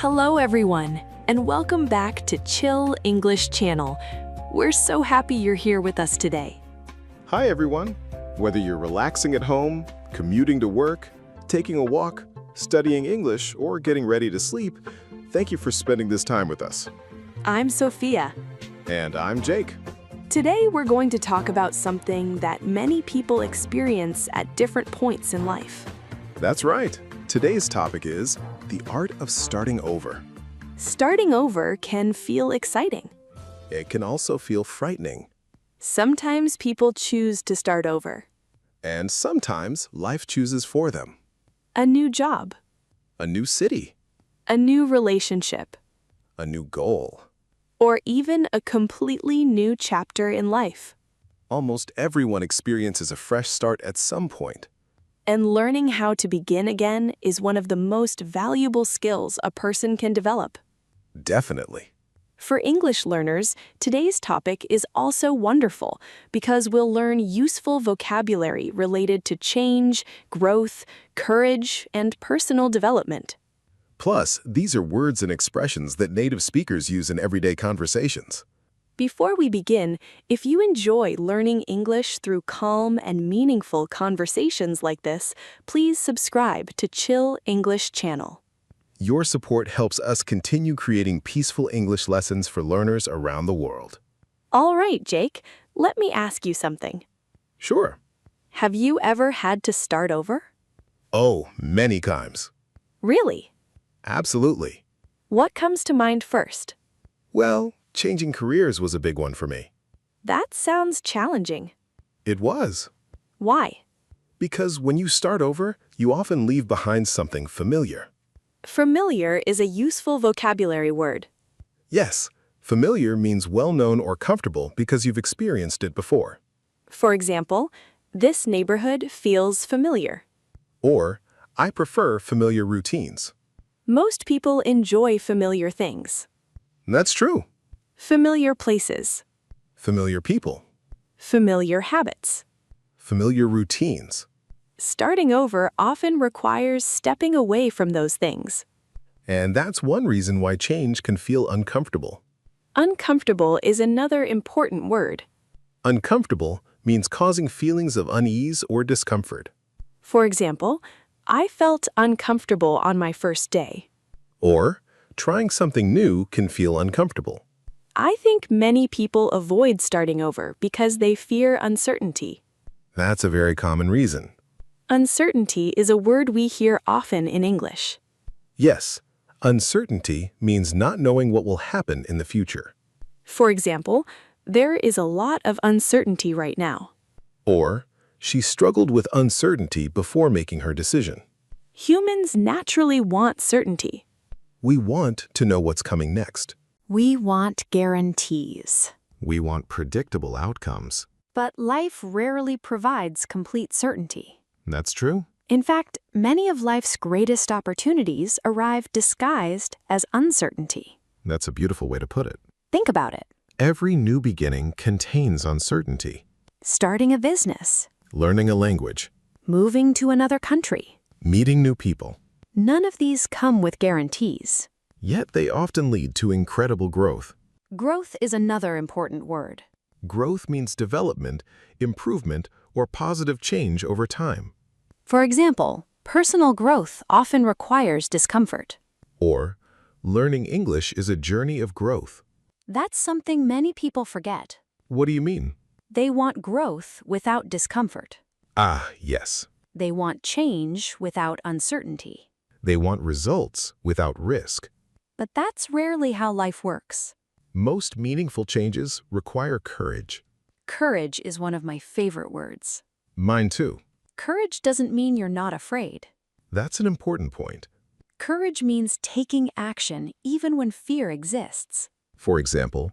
Hello everyone, and welcome back to Chill English Channel. We're so happy you're here with us today. Hi everyone. Whether you're relaxing at home, commuting to work, taking a walk, studying English, or getting ready to sleep, thank you for spending this time with us. I'm Sophia. And I'm Jake. Today we're going to talk about something that many people experience at different points in life. That's right. Today's topic is the art of starting over. Starting over can feel exciting. It can also feel frightening. Sometimes people choose to start over. And sometimes life chooses for them. A new job. A new city. A new relationship. A new goal. Or even a completely new chapter in life. Almost everyone experiences a fresh start at some point. And learning how to begin again is one of the most valuable skills a person can develop. Definitely. For English learners, today's topic is also wonderful because we'll learn useful vocabulary related to change, growth, courage, and personal development. Plus, these are words and expressions that native speakers use in everyday conversations. Before we begin, if you enjoy learning English through calm and meaningful conversations like this, please subscribe to Chill English Channel. Your support helps us continue creating peaceful English lessons for learners around the world. All right, Jake, let me ask you something. Sure. Have you ever had to start over? Oh, many times. Really? Absolutely. What comes to mind first? Well, changing careers was a big one for me. That sounds challenging. It was. Why? Because when you start over, you often leave behind something familiar. Familiar is a useful vocabulary word. Yes, familiar means well-known or comfortable because you've experienced it before. For example, this neighborhood feels familiar. Or, I prefer familiar routines. Most people enjoy familiar things. That's true. Familiar places. Familiar people. Familiar habits. Familiar routines. Starting over often requires stepping away from those things. And that's one reason why change can feel uncomfortable. Uncomfortable is another important word. Uncomfortable means causing feelings of unease or discomfort. For example, I felt uncomfortable on my first day. Or, trying something new can feel uncomfortable. I think many people avoid starting over because they fear uncertainty. That's a very common reason. Uncertainty is a word we hear often in English. Yes, uncertainty means not knowing what will happen in the future. For example, there is a lot of uncertainty right now. Or, she struggled with uncertainty before making her decision. Humans naturally want certainty. We want to know what's coming next. We want guarantees. We want predictable outcomes. But life rarely provides complete certainty. That's true. In fact, many of life's greatest opportunities arrive disguised as uncertainty. That's a beautiful way to put it. Think about it. Every new beginning contains uncertainty. Starting a business, Learning a language, moving to another country. meeting new people. None of these come with guarantees. Yet they often lead to incredible growth. Growth is another important word. Growth means development, improvement, or positive change over time. For example, personal growth often requires discomfort. Or, learning English is a journey of growth. That's something many people forget. What do you mean? They want growth without discomfort. Ah, yes. They want change without uncertainty. They want results without risk. But that's rarely how life works. Most meaningful changes require courage. Courage is one of my favorite words. Mine too. Courage doesn't mean you're not afraid. That's an important point. Courage means taking action even when fear exists. For example,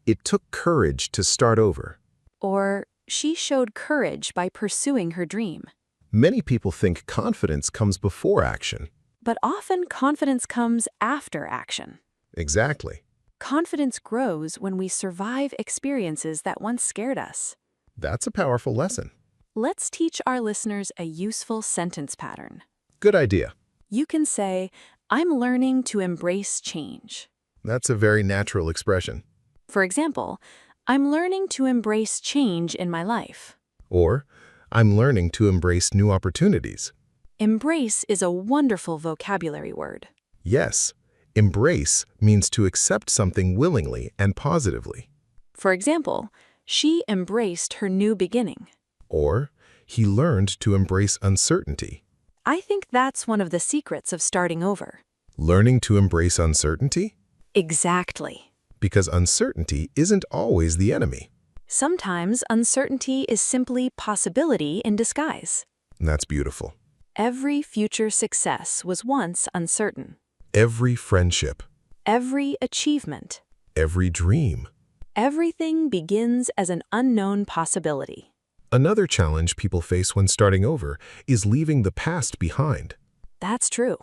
it took courage to start over. Or, she showed courage by pursuing her dream. Many people think confidence comes before action. But often confidence comes after action. Exactly. Confidence grows when we survive experiences that once scared us. That's a powerful lesson. Let's teach our listeners a useful sentence pattern. Good idea. You can say, I'm learning to embrace change. That's a very natural expression. For example, I'm learning to embrace change in my life. Or, I'm learning to embrace new opportunities. Embrace is a wonderful vocabulary word. Yes, embrace means to accept something willingly and positively. For example, she embraced her new beginning. Or, he learned to embrace uncertainty. I think that's one of the secrets of starting over. Learning to embrace uncertainty? Exactly. Because uncertainty isn't always the enemy. Sometimes uncertainty is simply possibility in disguise. That's beautiful. Every future success was once uncertain. Every friendship, Every achievement. every dream. Everything begins as an unknown possibility. Another challenge people face when starting over is leaving the past behind. That's true.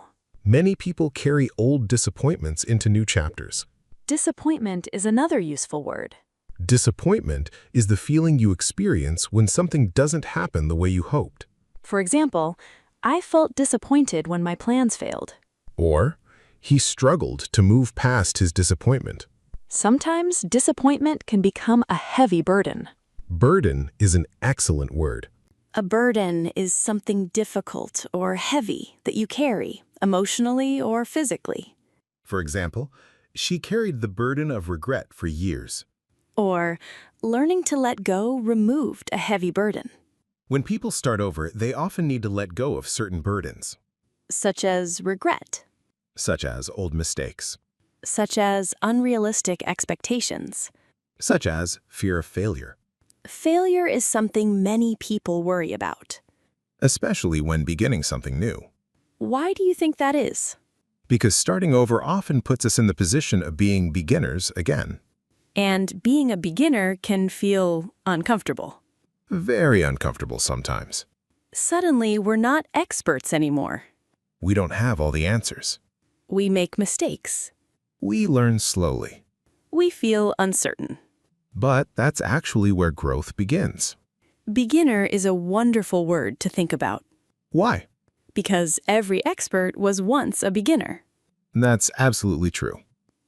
Many people carry old disappointments into new chapters. Disappointment is another useful word. Disappointment is the feeling you experience when something doesn't happen the way you hoped. For example, I felt disappointed when my plans failed. Or, he struggled to move past his disappointment. Sometimes disappointment can become a heavy burden. Burden is an excellent word. A burden is something difficult or heavy that you carry, emotionally or physically. For example, she carried the burden of regret for years. Or, learning to let go removed a heavy burden, When people start over, they often need to let go of certain burdens, such as regret, such as old mistakes, such as unrealistic expectations. such as fear of failure, Failure is something many people worry about. especially when beginning something new. Why do you think that is? Because starting over often puts us in the position of being beginners again. And being a beginner can feel uncomfortable. Very uncomfortable sometimes. Suddenly, we're not experts anymore. We don't have all the answers. We make mistakes. We learn slowly. We feel uncertain. But that's actually where growth begins. Beginner is a wonderful word to think about, Why? because every expert was once a beginner. That's absolutely true.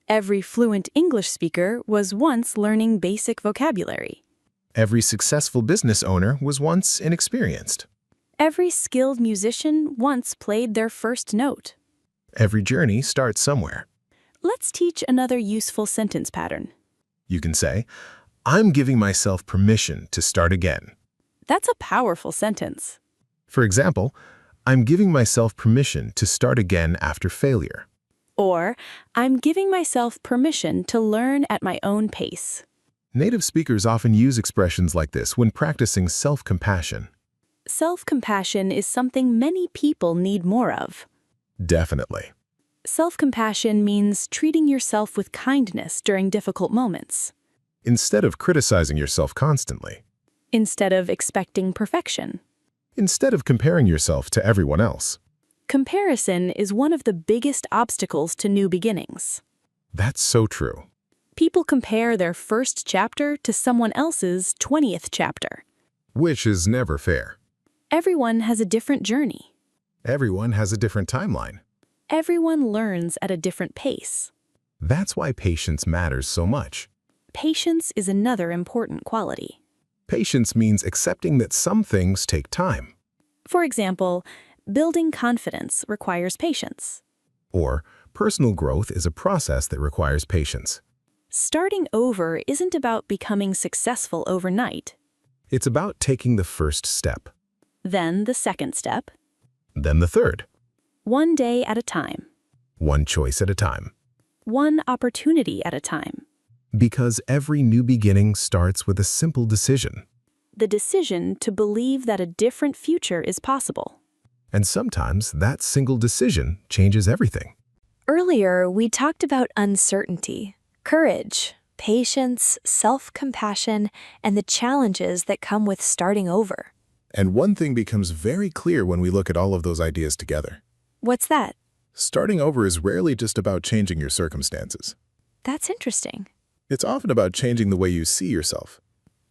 Every fluent English speaker was once learning basic vocabulary. Every successful business owner was once inexperienced. Every skilled musician once played their first note. Every journey starts somewhere. Let's teach another useful sentence pattern. You can say, I'm giving myself permission to start again. That's a powerful sentence. For example, I'm giving myself permission to start again after failure. Or, I'm giving myself permission to learn at my own pace. Native speakers often use expressions like this when practicing self-compassion. Self-compassion is something many people need more of. Definitely. Self-compassion means treating yourself with kindness during difficult moments, Instead of criticizing yourself constantly. instead of expecting perfection. Instead of comparing yourself to everyone else. Comparison is one of the biggest obstacles to new beginnings. That's so true. People compare their first chapter to someone else's 20th chapter. Which is never fair. Everyone has a different journey. Everyone has a different timeline. Everyone learns at a different pace. That's why patience matters so much. Patience is another important quality. Patience means accepting that some things take time. For example, building confidence requires patience. Or, personal growth is a process that requires patience. Starting over isn't about becoming successful overnight. It's about taking the first step. Then the second step, Then the third. one day at a time, One choice at a time. one opportunity at a time. Because every new beginning starts with a simple decision. The decision to believe that a different future is possible. And sometimes that single decision changes everything. Earlier, we talked about uncertainty, courage, patience, self-compassion, and the challenges that come with starting over. And one thing becomes very clear when we look at all of those ideas together. What's that? Starting over is rarely just about changing your circumstances. That's interesting. It's often about changing the way you see yourself.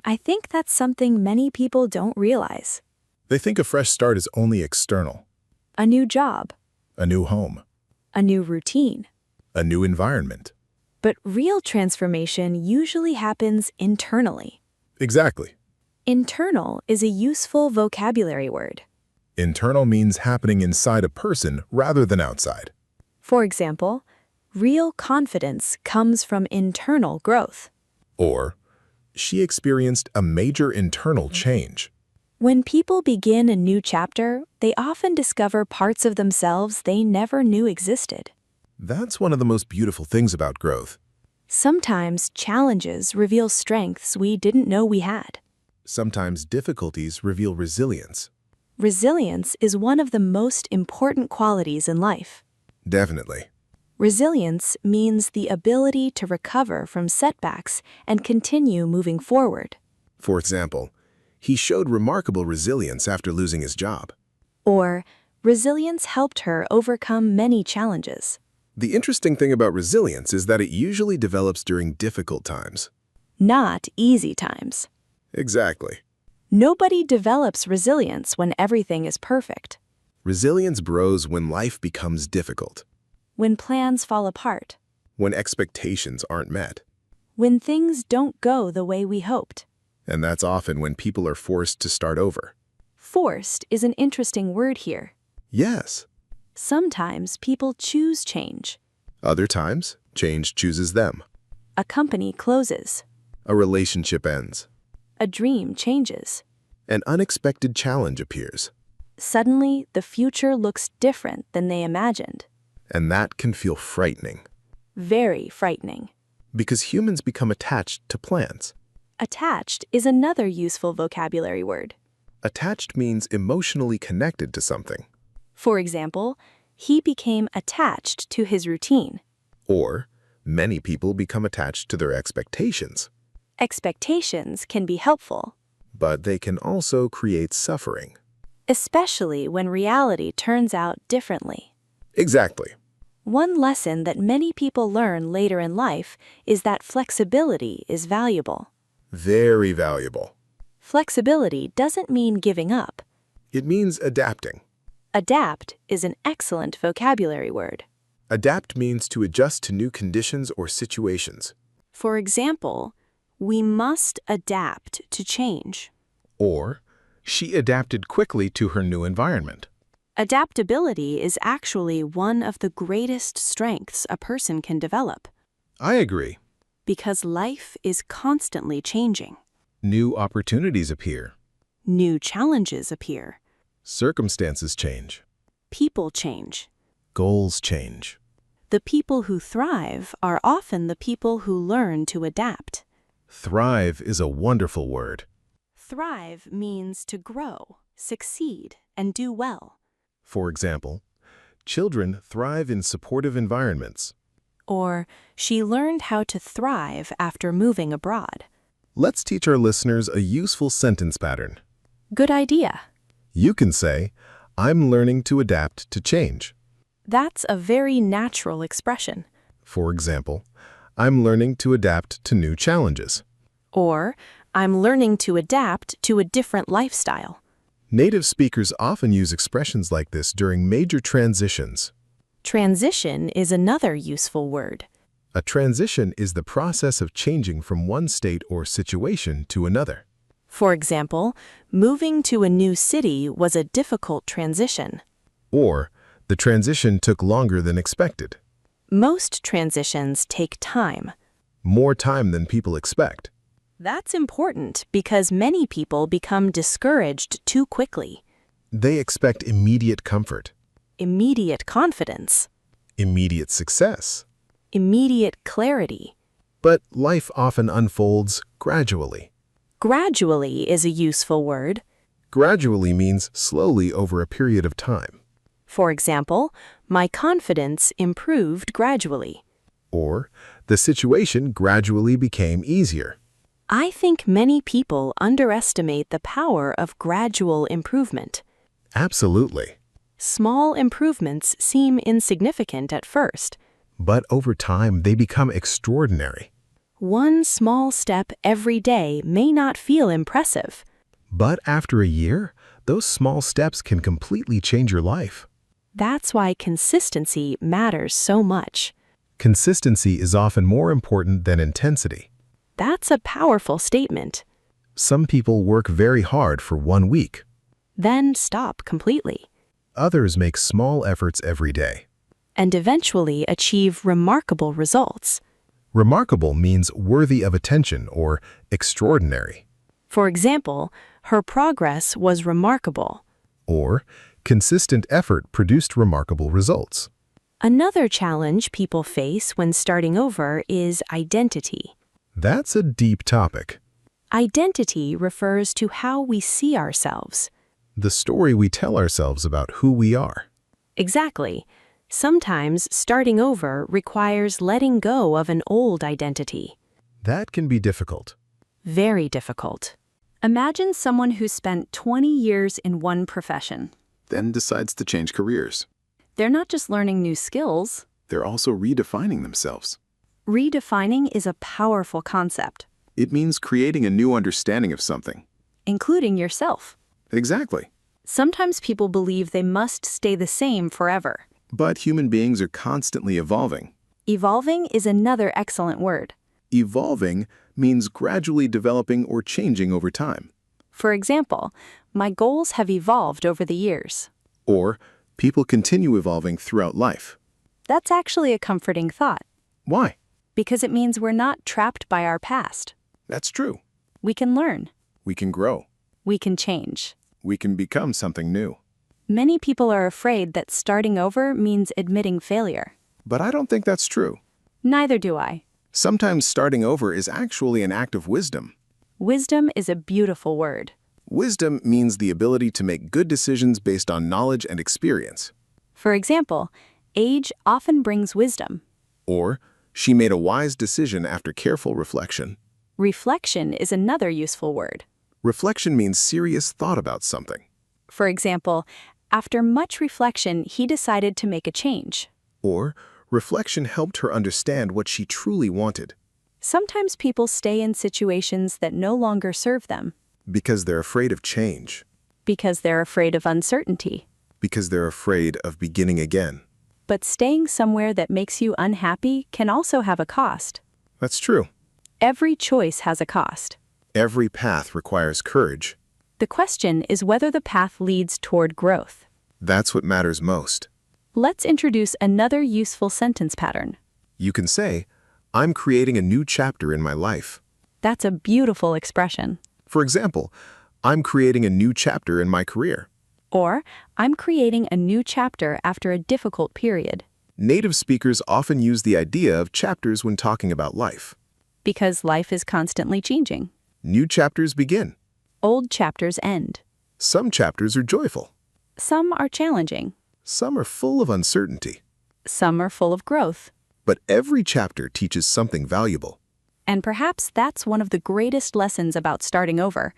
I think that's something many people don't realize. They think a fresh start is only external. A new job, A new home. a new routine. A new environment. But real transformation usually happens internally. Exactly. Internal is a useful vocabulary word. Internal means happening inside a person rather than outside. For example, real confidence comes from internal growth. Or, she experienced a major internal change. When people begin a new chapter, they often discover parts of themselves they never knew existed. That's one of the most beautiful things about growth. Sometimes challenges reveal strengths we didn't know we had. Sometimes difficulties reveal resilience. Resilience is one of the most important qualities in life. Definitely. Resilience means the ability to recover from setbacks and continue moving forward. For example, he showed remarkable resilience after losing his job. Or, resilience helped her overcome many challenges. The interesting thing about resilience is that it usually develops during difficult times. Not easy times. Exactly. Nobody develops resilience when everything is perfect. Resilience grows when life becomes difficult, When plans fall apart. when expectations aren't met. When things don't go the way we hoped. And that's often when people are forced to start over. Forced is an interesting word here. Yes. Sometimes people choose change. Other times, change chooses them. A company closes. A relationship ends. A dream changes. An unexpected challenge appears. Suddenly, the future looks different than they imagined. And that can feel frightening. Very frightening. Because humans become attached to plans. Attached is another useful vocabulary word. Attached means emotionally connected to something. For example, he became attached to his routine. Or, many people become attached to their expectations. Expectations can be helpful, But they can also create suffering. especially when reality turns out differently. Exactly. One lesson that many people learn later in life is that flexibility is valuable. Very valuable. Flexibility doesn't mean giving up. It means adapting. Adapt is an excellent vocabulary word. Adapt means to adjust to new conditions or situations. For example, we must adapt to change. Or, she adapted quickly to her new environment. Adaptability is actually one of the greatest strengths a person can develop, I agree. because life is constantly changing. New opportunities appear. New challenges appear. Circumstances change. People change. Goals change. The people who thrive are often the people who learn to adapt. Thrive is a wonderful word. Thrive means to grow, succeed, and do well. For example, children thrive in supportive environments. Or, she learned how to thrive after moving abroad. Let's teach our listeners a useful sentence pattern. Good idea. You can say, I'm learning to adapt to change. That's a very natural expression. For example, I'm learning to adapt to new challenges. Or, I'm learning to adapt to a different lifestyle. Native speakers often use expressions like this during major transitions. Transition is another useful word. A transition is the process of changing from one state or situation to another. For example, moving to a new city was a difficult transition. Or, the transition took longer than expected. Most transitions take time. More time than people expect. That's important because many people become discouraged too quickly. They expect immediate comfort, Immediate confidence. immediate success. Immediate clarity. But life often unfolds gradually. Gradually is a useful word. Gradually means slowly over a period of time. For example, my confidence improved gradually. Or, the situation gradually became easier. I think many people underestimate the power of gradual improvement. Absolutely. Small improvements seem insignificant at first. But over time, they become extraordinary. One small step every day may not feel impressive. But after a year, those small steps can completely change your life. That's why consistency matters so much. Consistency is often more important than intensity. That's a powerful statement. Some people work very hard for 1 week. Then stop completely. Others make small efforts every day. And eventually achieve remarkable results. Remarkable means worthy of attention or extraordinary. For example, her progress was remarkable. Or, consistent effort produced remarkable results. Another challenge people face when starting over is identity. That's a deep topic. Identity refers to how we see ourselves. The story we tell ourselves about who we are. Exactly. Sometimes starting over requires letting go of an old identity. That can be difficult. Very difficult. Imagine someone who spent 20 years in one profession. Then decides to change careers. They're not just learning new skills. They're also redefining themselves. Redefining is a powerful concept, It means creating a new understanding of something. including yourself. Exactly. Sometimes people believe they must stay the same forever. But human beings are constantly evolving. Evolving is another excellent word. Evolving means gradually developing or changing over time. For example, my goals have evolved over the years. Or, people continue evolving throughout life. That's actually a comforting thought, Why? because it means we're not trapped by our past. That's true. We can learn. We can grow. We can change. We can become something new. Many people are afraid that starting over means admitting failure. But I don't think that's true. Neither do I. Sometimes starting over is actually an act of wisdom. Wisdom is a beautiful word. Wisdom means the ability to make good decisions based on knowledge and experience. For example, age often brings wisdom. Or, she made a wise decision after careful reflection. Reflection is another useful word. Reflection means serious thought about something. For example, after much reflection, he decided to make a change. Or, reflection helped her understand what she truly wanted. Sometimes people stay in situations that no longer serve them Because they're afraid of change. because they're afraid of uncertainty. Because they're afraid of beginning again. But staying somewhere that makes you unhappy can also have a cost. That's true. Every choice has a cost. Every path requires courage. The question is whether the path leads toward growth. That's what matters most. Let's introduce another useful sentence pattern. You can say, I'm creating a new chapter in my life. That's a beautiful expression. For example, I'm creating a new chapter in my career. Or, I'm creating a new chapter after a difficult period. Native speakers often use the idea of chapters when talking about life. Because life is constantly changing. New chapters begin. Old chapters end. Some chapters are joyful. Some are challenging. Some are full of uncertainty. Some are full of growth. But every chapter teaches something valuable. And perhaps that's one of the greatest lessons about starting over.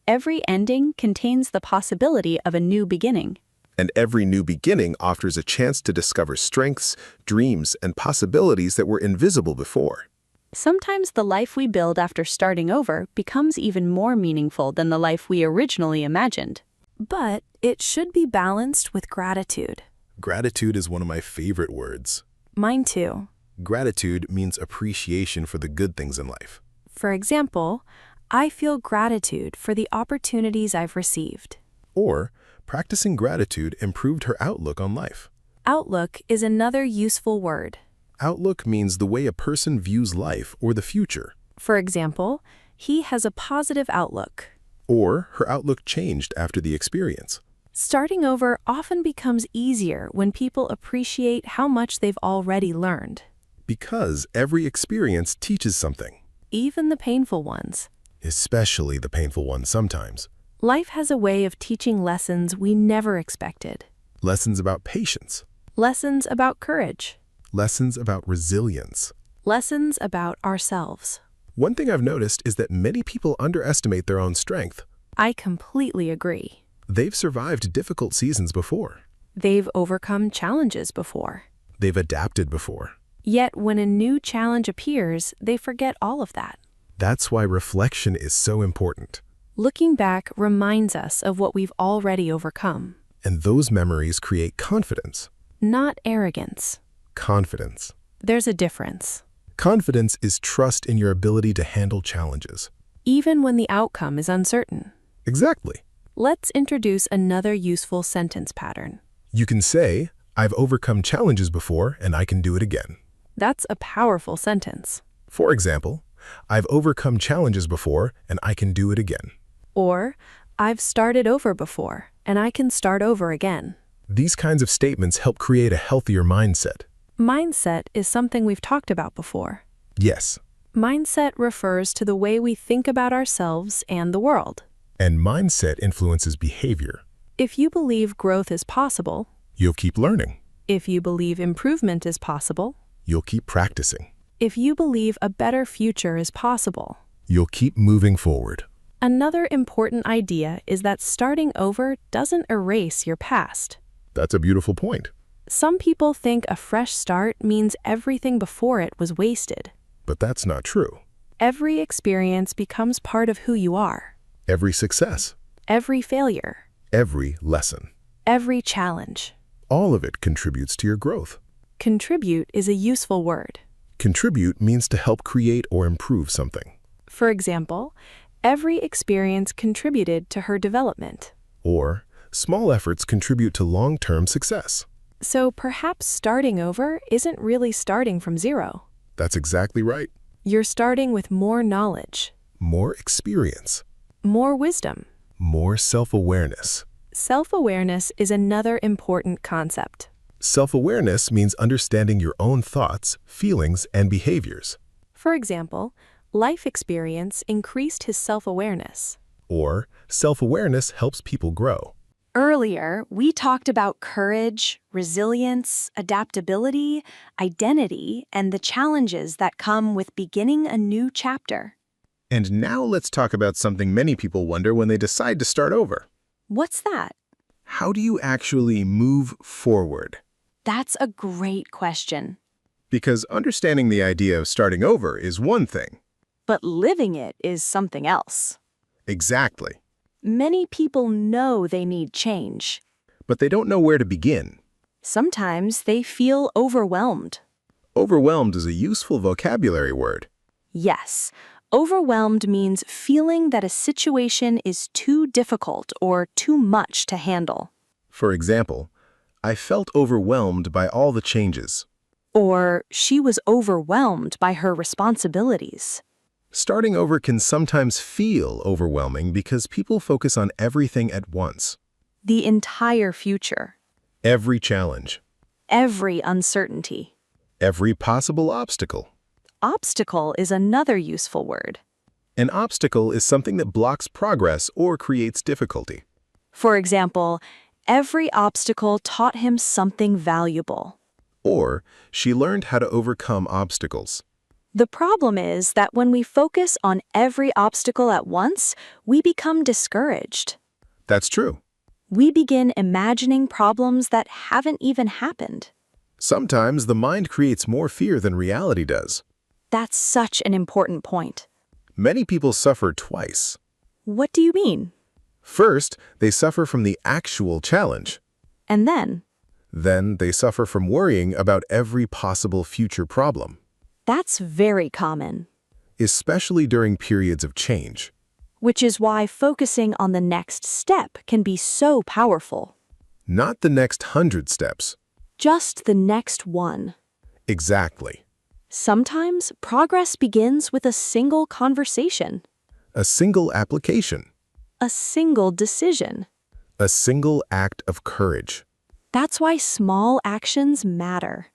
Every ending contains the possibility of a new beginning. And every new beginning offers a chance to discover strengths, dreams, and possibilities that were invisible before. Sometimes the life we build after starting over becomes even more meaningful than the life we originally imagined. But it should be balanced with gratitude. Gratitude is one of my favorite words. Mine too. Gratitude means appreciation for the good things in life. For example, I feel gratitude for the opportunities I've received. Or, practicing gratitude improved her outlook on life. Outlook is another useful word. Outlook means the way a person views life or the future. For example, he has a positive outlook. Or, her outlook changed after the experience. Starting over often becomes easier when people appreciate how much they've already learned, Because every experience teaches something. even the painful ones. Especially the painful ones sometimes. Life has a way of teaching lessons we never expected. Lessons about patience. Lessons about courage. Lessons about resilience. Lessons about ourselves. One thing I've noticed is that many people underestimate their own strength. I completely agree. They've survived difficult seasons before. They've overcome challenges before. They've adapted before. Yet when a new challenge appears, they forget all of that. That's why reflection is so important. Looking back reminds us of what we've already overcome. And those memories create confidence. not arrogance. Confidence. There's a difference. Confidence is trust in your ability to handle challenges. Even when the outcome is uncertain. Exactly. Let's introduce another useful sentence pattern. You can say, I've overcome challenges before and I can do it again. That's a powerful sentence. For example, I've overcome challenges before and I can do it again. Or, I've started over before and I can start over again. These kinds of statements help create a healthier mindset. Mindset is something we've talked about before. Yes. Mindset refers to the way we think about ourselves and the world. And mindset influences behavior. If you believe growth is possible, You'll keep learning. if you believe improvement is possible, You'll keep practicing. if you believe a better future is possible. You'll keep moving forward. Another important idea is that starting over doesn't erase your past. That's a beautiful point. Some people think a fresh start means everything before it was wasted. But that's not true. Every experience becomes part of who you are. Every success, Every failure, every lesson, every challenge. all of it contributes to your growth. Contribute is a useful word. Contribute means to help create or improve something. For example, every experience contributed to her development. Or, small efforts contribute to long-term success. So perhaps starting over isn't really starting from zero. That's exactly right. You're starting with more knowledge, More experience, more wisdom. more self-awareness. Self-awareness is another important concept. Self-awareness means understanding your own thoughts, feelings, and behaviors. For example, life experience increased his self-awareness. Or, self-awareness helps people grow. Earlier, we talked about courage, resilience, adaptability, identity, and the challenges that come with beginning a new chapter. And now let's talk about something many people wonder when they decide to start over. What's that? How do you actually move forward? That's a great question. Because understanding the idea of starting over is one thing. But living it is something else. Exactly. Many people know they need change. But they don't know where to begin. Sometimes they feel overwhelmed. Overwhelmed is a useful vocabulary word. Yes, overwhelmed means feeling that a situation is too difficult or too much to handle. For example, I felt overwhelmed by all the changes. Or she was overwhelmed by her responsibilities. Starting over can sometimes feel overwhelming because people focus on everything at once. The entire future. Every challenge, Every uncertainty. every possible obstacle. Obstacle is another useful word. An obstacle is something that blocks progress or creates difficulty. For example, every obstacle taught him something valuable. Or, she learned how to overcome obstacles. The problem is that when we focus on every obstacle at once, we become discouraged. That's true. We begin imagining problems that haven't even happened. Sometimes the mind creates more fear than reality does. That's such an important point. Many people suffer twice. What do you mean? First, they suffer from the actual challenge. And then? Then they suffer from worrying about every possible future problem, That's very common. especially during periods of change. Which is why focusing on the next step can be so powerful. Not the next 100 steps. Just the next one. Exactly. Sometimes progress begins with a single conversation, A single application. a single decision. A single act of courage. That's why small actions matter.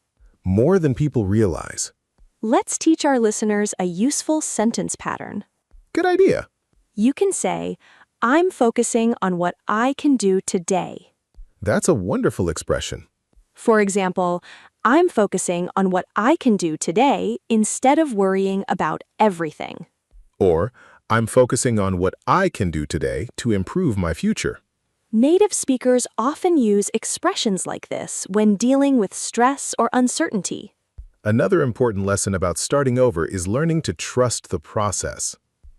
More than people realize. Let's teach our listeners a useful sentence pattern. Good idea. You can say, I'm focusing on what I can do today. That's a wonderful expression. For example, I'm focusing on what I can do today instead of worrying about everything. Or, I'm focusing on what I can do today to improve my future. Native speakers often use expressions like this when dealing with stress or uncertainty. Another important lesson about starting over is learning to trust the process.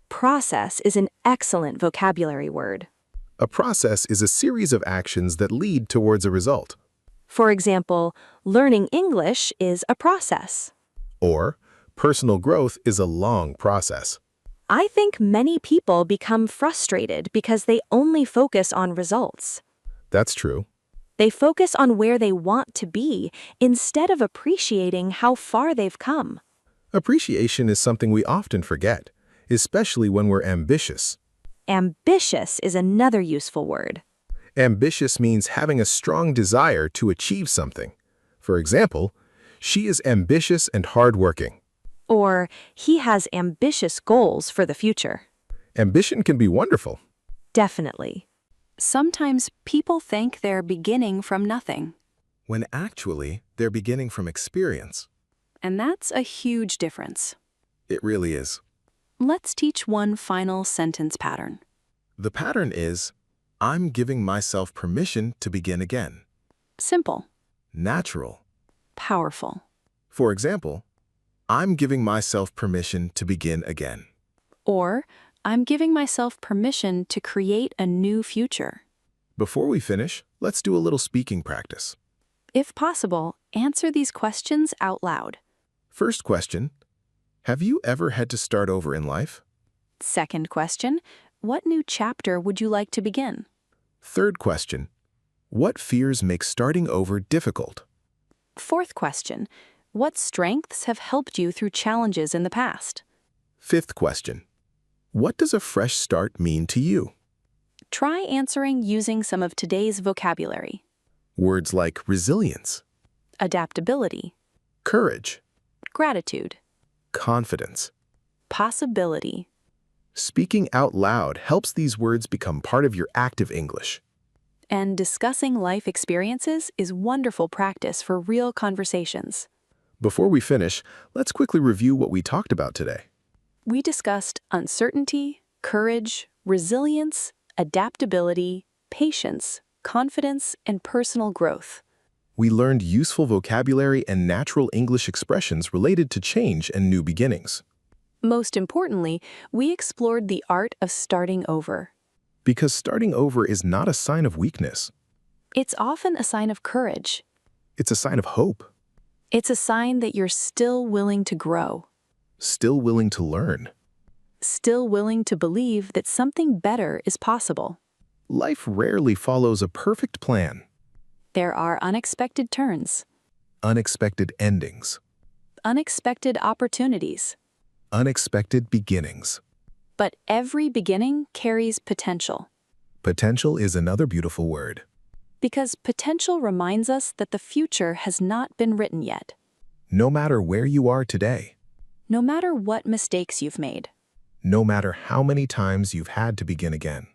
Process is an excellent vocabulary word. A process is a series of actions that lead towards a result. For example, learning English is a process. Or, personal growth is a long process. I think many people become frustrated because they only focus on results. That's true. They focus on where they want to be instead of appreciating how far they've come. Appreciation is something we often forget, especially when we're ambitious. Ambitious is another useful word. Ambitious means having a strong desire to achieve something. For example, she is ambitious and hardworking. Or, he has ambitious goals for the future. Ambition can be wonderful. Definitely. Sometimes people think they're beginning from nothing, When actually, they're beginning from experience. and that's a huge difference. It really is. Let's teach one final sentence pattern. The pattern is, I'm giving myself permission to begin again. Simple, Natural. powerful. For example, I'm giving myself permission to begin again. Or, I'm giving myself permission to create a new future. Before we finish, let's do a little speaking practice. If possible, answer these questions out loud. First question, have you ever had to start over in life? Second question, what new chapter would you like to begin? Third question, what fears make starting over difficult? Fourth question, what strengths have helped you through challenges in the past? Fifth question, what does a fresh start mean to you? Try answering using some of today's vocabulary. Words like resilience, Adaptability, courage, gratitude, confidence. possibility. Speaking out loud helps these words become part of your active English. And discussing life experiences is wonderful practice for real conversations. Before we finish, let's quickly review what we talked about today. We discussed uncertainty, courage, resilience, adaptability, patience, confidence, and personal growth. We learned useful vocabulary and natural English expressions related to change and new beginnings. Most importantly, we explored the art of starting over. Because starting over is not a sign of weakness. It's often a sign of courage. It's a sign of hope, It's a sign that you're still willing to grow, still willing to learn. still willing to believe that something better is possible. Life rarely follows a perfect plan. There are unexpected turns, Unexpected endings, unexpected opportunities, unexpected beginnings. but every beginning carries potential. Potential is another beautiful word. Because potential reminds us that the future has not been written yet. No matter where you are today, No matter what mistakes you've made, no matter how many times you've had to begin again,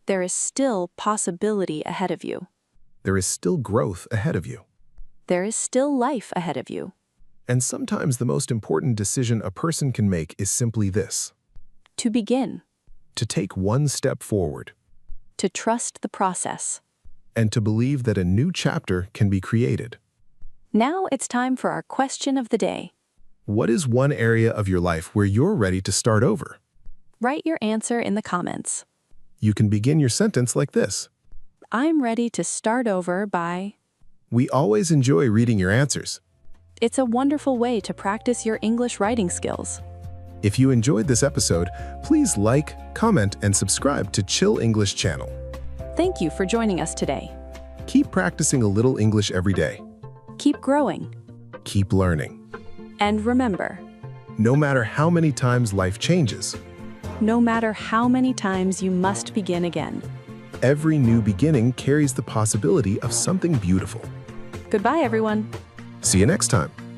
there is still possibility ahead of you. there is still growth ahead of you. There is still life ahead of you. And sometimes the most important decision a person can make is simply this: To begin, to take one step forward to trust the process. and to believe that a new chapter can be created. Now it's time for our question of the day. What is one area of your life where you're ready to start over? Write your answer in the comments. You can begin your sentence like this: I'm ready to start over by... We always enjoy reading your answers. It's a wonderful way to practice your English writing skills. If you enjoyed this episode, please like, comment, and subscribe to Chill English channel. Thank you for joining us today. Keep practicing a little English every day. Keep growing. Keep learning. And remember, No matter how many times life changes, no matter how many times you must begin again. every new beginning carries the possibility of something beautiful. Goodbye, everyone. See you next time.